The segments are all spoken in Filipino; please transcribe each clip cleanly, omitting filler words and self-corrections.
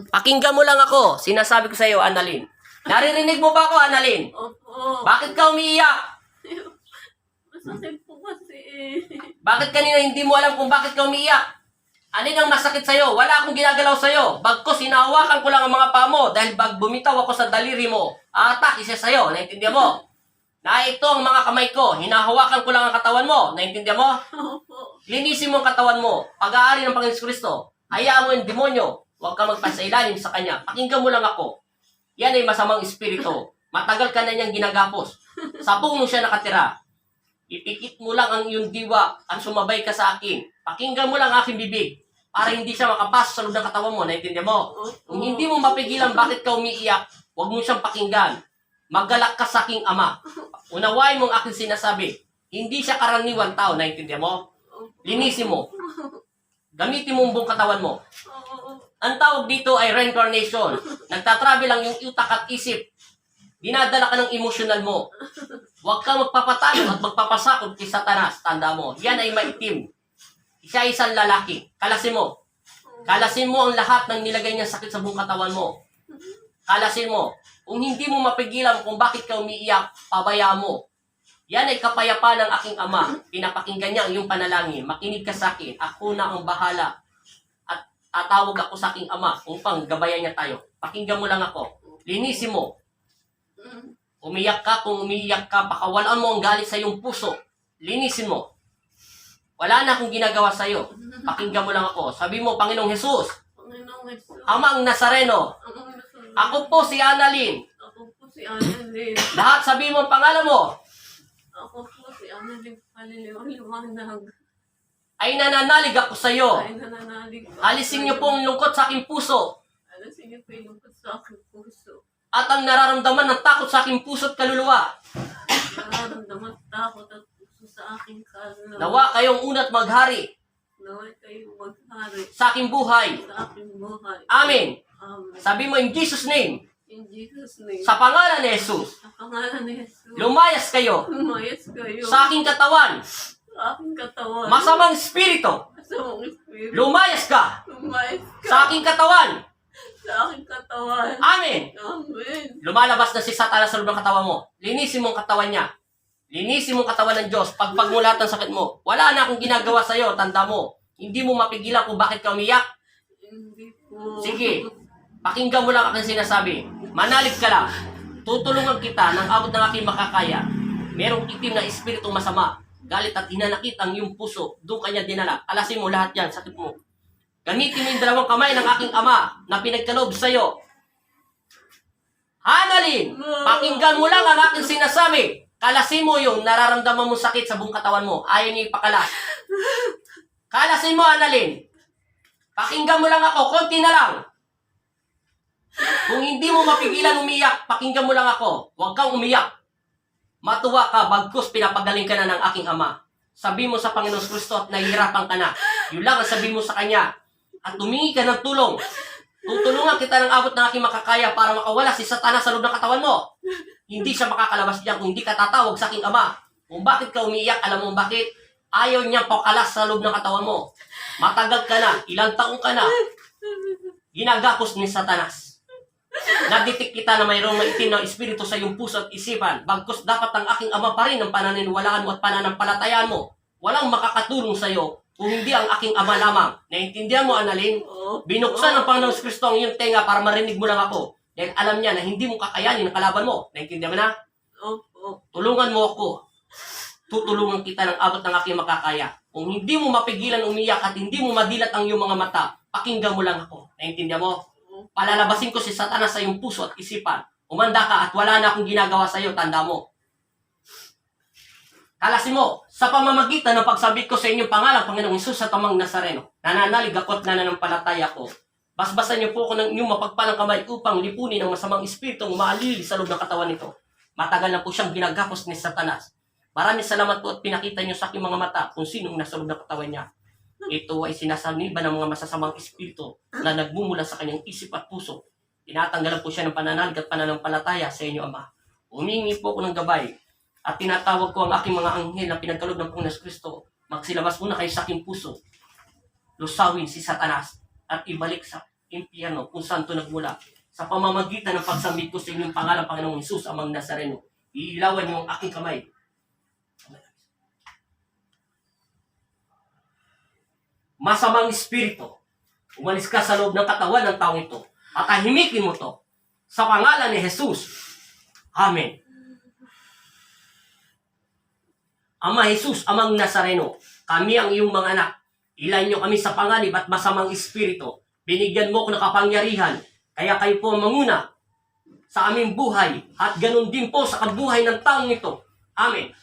Pakinggan mo lang ako. Sinasabi ko sa iyo, Annalyn. Naririnig mo ba ako, Annalyn? Opo. Bakit ka umiiyak? Masakit po kasi Bakit kanina hindi mo alam kung bakit ka umiiyak? Alin ang masakit sa'yo? Wala akong ginagalaw sa'yo. Bagkos, hinahawakan ko lang ang mga paa mo dahil bumitaw ako sa daliri mo. Atak, isa sa'yo. Naintindihan mo? Na ito ang mga kamay ko. Hinahawakan ko lang ang katawan mo. Naintindihan mo? Opo. Linisin mo ang katawan mo. Pag-aari ng Panginoon Kristo. Hayaan mo yung demonyo. Huwag ka magpasailalim sa kanya. Pakinggan mo lang ako. Yan ay masamang espiritu. Matagal ka na niyang ginagapos. Sa puno siya nakatira. Ipikit mo lang ang iyong diwa ang sumabay ka sa akin. Pakinggan mo lang aking bibig para hindi siya makapasok sa loob ng katawan mo. Naintindihan mo? Kung hindi mo mapigilan bakit ka umiiyak, huwag mo siyang pakinggan. Maggalak ka sa aking ama. Unawain mo ang aking sinasabi. Hindi siya karaniwang tao. Naintindihan mo? Linisin mo. Gamitin mo ang buong katawan mo. Ang tawag dito ay reincarnation. Nagtatravel lang yung utak at isip. Dinadala ka ng emosyonal mo. Huwag kang magpapatalo at magpapasakot kay Satanas. Tanda mo, yan ay maitim. Siya ay isang lalaki. Kalasin mo. Kalasin mo ang lahat ng nilagay niyang sakit sa buong katawan mo. Kalasin mo. Kung hindi mo mapigilan kung bakit ka umiiyak, pabayaan mo. Yan ay kapayapaan ng aking ama. Pinapakinggan niya ang iyong panalangin. Makinig ka sa akin. Ako na ang bahala. At tatawag ako sa aking ama upang gabayan niya tayo. Pakinggan mo lang ako. Linisin mo. Umiyak ka, kung umiiyak ka, pakawalan mo ang galit sa iyong puso. Linisin mo. Wala na akong ginagawa sa iyo. Pakinggan mo lang ako. Sabi mo, Panginoong Jesus, Panginoong Jesus. Amang Nazareno, Amang Nazareno. ako po si Annalyn. Ako po si Annalyn. Lahat sabi mo ang pangalan mo Ako po si Annalyn Paliliwanag. ay nananalig ako sa iyo. Ay nananalig po. Alisin niyo po ang lungkot sa aking puso Alisin niyo po yung lungkot sa aking puso. at ang nararamdaman ng takot sa aking puso at kaluluwa. Nararamdaman takot at puso sa aking kaluluwa. Nawa kayong una't maghari Naway kayo maghari sa aking buhay. sa aking buhay. Amen. Amen. Sabi mo in Jesus' name, In Jesus' name. sa pangalan ni Jesus, Sa pangalan ni Jesus. lumayas kayo Lumayas kayo sa aking katawan. sa aking katawan. Masamang espiritu, Masamang espiritu. lumayas ka Lumayas ka sa aking katawan. sa aking katawan. Amen. Amen. Lumalabas na si Satanas sa loob ng katawan mo. Linisin mo ang katawan niya. Linisin mo ang katawan ng Diyos. Pagpag mo lahat ng sakit mo. Wala na akong ginagawa sa iyo. Tanda mo. Hindi mo mapigilan kung bakit ka umiyak. Hindi po. Sige. Pakinggan mo lang aking sinasabi. Manalig ka lang. Tutulungan kita ng abot ng aking makakaya. Merong itim na espiritu masama. Galit at hinanakit ang iyong puso. Doon kanya dinala. Alasin mo lahat yan. Sakit mo. Gamitin mo yung dalawang kamay ng aking ama na pinagkaloob sa iyo. Annalyn, pakinggan mo lang ang aking sinasabi. Kalasin mo yung nararamdaman mo sakit sa buong katawan mo. Ayaw niyo ipakalas. Kalasin mo, Annalyn. Pakinggan mo lang ako. Konti na lang. Kung hindi mo mapigilan umiyak, pakinggan mo lang ako. Huwag kang umiyak. Matuwa ka, bagkus pinapagaling ka na ng aking ama. Sabi mo sa Panginoon Kristo at nahihirapan ka na. Yun lang ang sabi mo sa Kanya. At tumingi ka ng tulong. Tutulungan kita ng abot ng aking makakaya para makawala si Satanas sa loob ng katawan mo. Hindi siya makakalabas diyan kung hindi ka tatawag sa aking ama. Kung bakit ka umiiyak, alam mo bakit? Ayaw niyang pakalas sa loob ng katawan mo. Matagal ka na, ilang taong ka na. Ginagapos ni Satanas. Naditik kita na mayroong maitim na espiritu sa iyong puso at isipan. Bagkus dapat ang aking ama pa rin ang pananiniwalaan mo at pananampalatayaan mo. Walang makakatulong sa iyo kung hindi ang aking ama lamang. Naintindihan mo, Annalyn? Binuksan ng Panginoong Kristo ang iyong tenga para marinig mo lang ako. Dahil alam niya na hindi mo kakayanin ang kalaban mo. Naintindihan mo na? Opo. Tulungan mo ako. Tutulungan kita ng abot ng aking makakaya. Kung hindi mo mapigilan umiyak at hindi mo madilat ang iyong mga mata, pakinggan mo lang ako. Naintindihan mo? Palalabasin ko si Satanas sa iyong puso at isipan. Umanda ka at wala na akong ginagawa sa iyo, tanda mo. Kalasin mo, sa pamamagitan ng pagsabi ko sa inyong pangalan, Panginoong Hesus sa Amang Nazareno, nananalig ako at nananampalataya ko. Basbasan niyo po ako ng inyong mapagpalang kamay upang lipunin ang masamang espiritu ang umaalili sa loob ng katawan nito. Matagal na po siyang ginagapos ni Satanas. Maraming salamat po at pinakita niyo sa aking mga mata kung sinong nasa loob ng katawan niya. Ito ay sinasaniba ng mga masasamang espiritu na nagmumula sa kanyang isip at puso. Tinatanggalan po siya ng pananalig at pananampalataya sa inyo, Ama. Humingi po ako ng gabay at tinatawag ko ang aking mga anghel na pinagkaloob ng Panginoon Kristo. Magsilabas muna kayo sa aking puso. Lusawin si Satanas at impyerno kung saan ito nagmula. Sa pamamagitan ng pagsambit ko sa inyong pangalan, Panginoong Hesus, amang Nazareno, iilawan niyo ang aking kamay. Masamang espiritu, umalis ka sa loob ng katawan ng taong ito at tahimikin mo to sa pangalan ni Jesus. Amen. Ama Jesus, amang Nazareno, kami ang iyong mga anak. Ilan niyo kami sa panganib at masamang espiritu. Binigyan mo ko ng kapangyarihan, kaya kayo po ang manguna sa aming buhay at ganun din po sa kabuhay ng taong ito. Amen.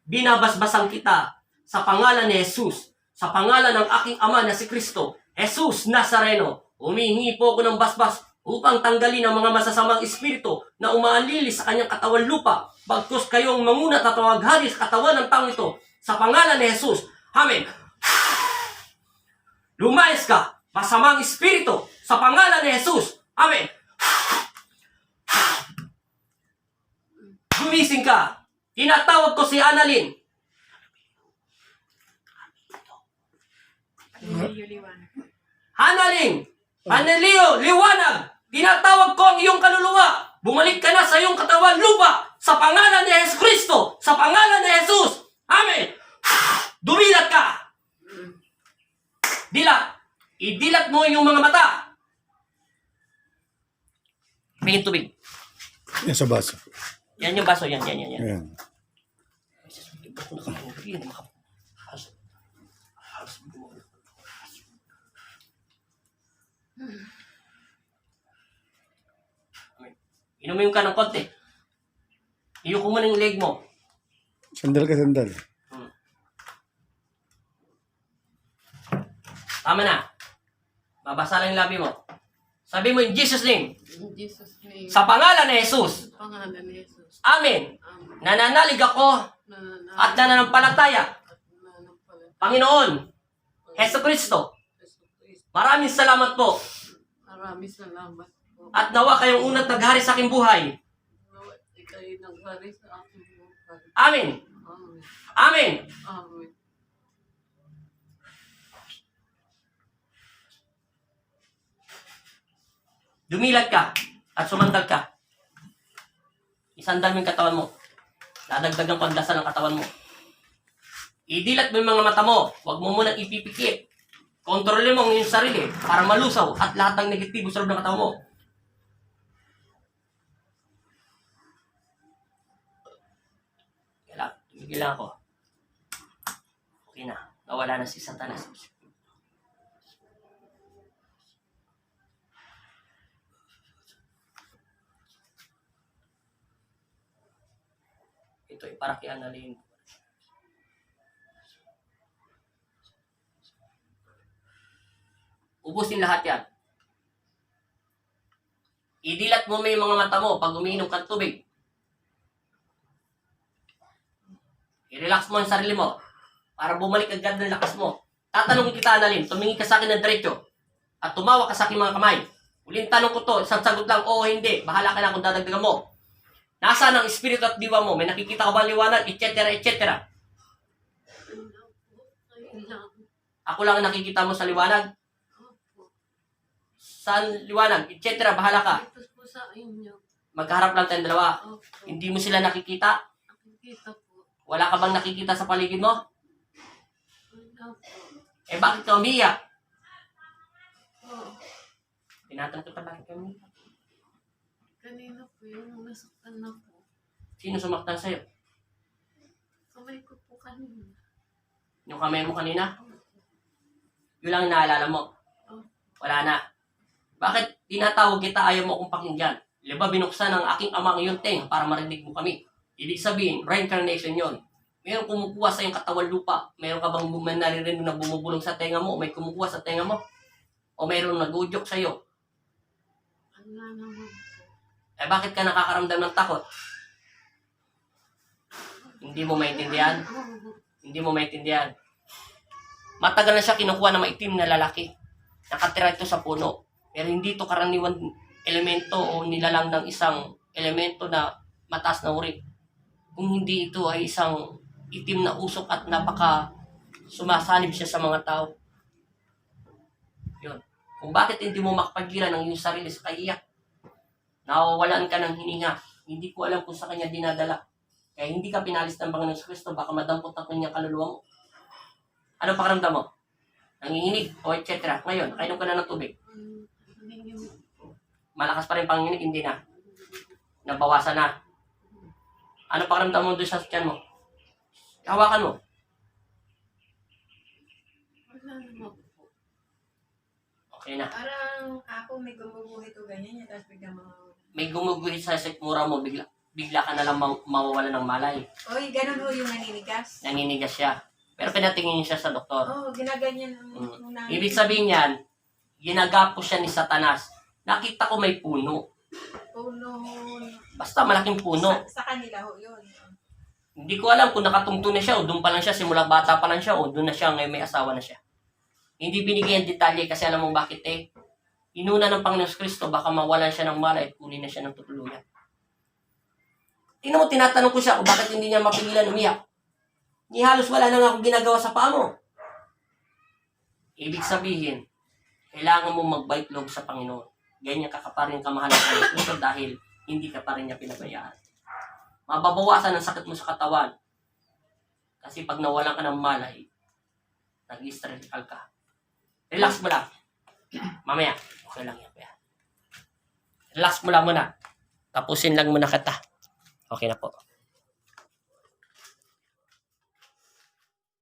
Binabasbasan kita sa pangalan ni Jesus, sa pangalan ng aking ama na si Kristo, Jesus Nazareno. Humihingi po ako ng basbas upang tanggalin ang mga masasamang espiritu na umaalili sa kanyang katawan lupa, bagkus kayong manguna at tawaghari sa katawan ng taong ito, sa pangalan ni Jesus. Amen. Lumayas ka, masamang espiritu, sa pangalan ni Jesus. Amen. Gumising ka. Tinatawag ko si Annalyn. Annalyn! Annalio, liwanag! Tinatawag ko ang iyong kaluluwa. Bumalik ka na sa iyong katawan lupa sa pangalan ni Jesus Kristo, sa pangalan ni Jesus. Amen! Dumilat ka! Dilat! Idilat mo yung mga mata. Tingin tubig. Yan sa baso. Yan yung baso, yan. Yan. Inumin ka ng konti. Iyuko mo ng leg mo. Sandal ka, sandal. Tama na. Mabasa lang yung labi mo. Sabi mo in Jesus' name. In Jesus' name. Sa pangalan ni Jesus. Pangalan ni Jesus. Amen. Amen. Nananalig ako at nananampalataya. Panginoon, Heso Kristo, maraming salamat po. Maraming salamat po. At nawa kayong unat naghari sa aking buhay. Nawat ikay naghari sa aking buhay. Amen. Amen. Amen. Amen. Dumilat ka at sumandal ka. Isandal mo yung katawan mo. Dadagdagan ko ang dasal ng katawan mo. Idilat mo yung mga mata mo. Huwag mo munang ipipikit. Kontrolin mo ang iyong sarili para malusaw at lahat ng negatibo sa loob ng katawan mo. Tumigil lang ako. Okay na. Nawala na si Satanas. Ito ay para kay Annalyn. Ubusin lahat yan. Idilat mo may mga mata mo pag umiinom ka ng tubig. I-relax mo ang sarili mo para bumalik agad ng lakas mo. Tatanungin kita, Annalyn, tumingin ka sa akin ng diretso at tumawa ka sa aking mga kamay. Uling tanong ko to, isang sagot lang, oo o hindi. Bahala ka na kung dadagdagan mo. Nasaan ang espiritu at diwa mo? May nakikita ka ba liwanag? Etc. Ako lang ang nakikita mo sa liwanag. Saan liwanag? Etc. Bahala ka. Ito po sa inyo. Magkaharap lang tayong dalawa. Opo. Hindi mo sila nakikita. Nakikita po. Wala ka bang nakikita sa paligid mo? Wala po. Eh bakit ka umiyak? Oo. Tinatanong kita bakit ka umiyak? Kanina po yung nasaktan na po. Sino sumaktan sa'yo? Kamay ko po kanina. Yung kamay mo kanina? Yun lang naalala mo. Wala na. Bakit tinatawag kita ayaw mo akong pakinggan? Diba binuksan ng aking ama ang iyong tenga para marinig mo kami? Ibig sabihin, reincarnation yon. Meron kumukuha sa iyong katawan lupa. Meron ka bang naririnig na bumubulong sa tenga mo? O may kumukuha sa tenga mo? O mayroong nag-udyok sa iyo? Wala naman po. Eh bakit ka nakakaramdam ng takot? Hindi mo maintindihan? Hindi mo maintindihan. Matagal na siya kinukuha ng maitim na lalaki. Nakatira ito sa puno. Pero hindi ito karaniwan elemento o nilalang ng isang elemento na mataas na uri. Kung hindi ito ay isang itim na usok at napaka sumasanib siya sa mga tao. Yun. Kung bakit hindi mo makapagilan ang iyong sarili sa kaiyak. Nawawalan ka ng hininga. Hindi ko alam kung sa kanya dinadala. Kaya hindi ka pinalis ng Panginoon Kristo, baka madampot ang kanyang kaluluwa mo. Ano pakiramdam mo? Nanginginig o etc. Ngayon, kainom ka na ng tubig. Hindi mo. Malakas pa rin panginginig, hindi na. Nabawasan na. Ano pakiramdam mo doon sa tiyan mo? Hawakan mo. Wala naman po. Okay na. Parang ako may gumuguhit o ganyan, tapos bigla mga... May gumuguhit sa sikmura mo, bigla ka na lang mawawala ng malay. Oy, ganun ho yung naninigas. Naninigas siya. Pero pinatingin siya sa doktor. Oo, ginaganyan ang unang... Ibig sabihin yan, ginagapos siya ni Satanas. Nakita ko may puno. Puno. Basta malaking puno. Sa kanila ho yun. Hindi ko alam kung nakatungtong na siya o doon pa lang siya, simula bata pa lang siya o doon na siya, ngayon may asawa na siya. Hindi binigyan detalye kasi alam mo bakit eh. Inuna ng Panginoon Kristo, baka mawalan siya ng malay at kunin na siya ng tutuluyan. Tingnan mo, tinatanong ko siya kung bakit hindi niya mapigilan umiyak. Ni halos wala na nga akong ginagawa sa paa mo. Ibig sabihin, kailangan mo magbait loob sa Panginoon. Ganyan ka pa rin kamahalan ng Kristo dahil hindi ka pa rin niya pinabayaan. Mababawasan ang sakit mo sa katawan. Kasi pag nawalan ka ng malay, nag-hysterical ka. Relax mo lang. Mamaya, okay lang yan. Relax mo lang muna. Tapusin lang muna kita. Okay na po.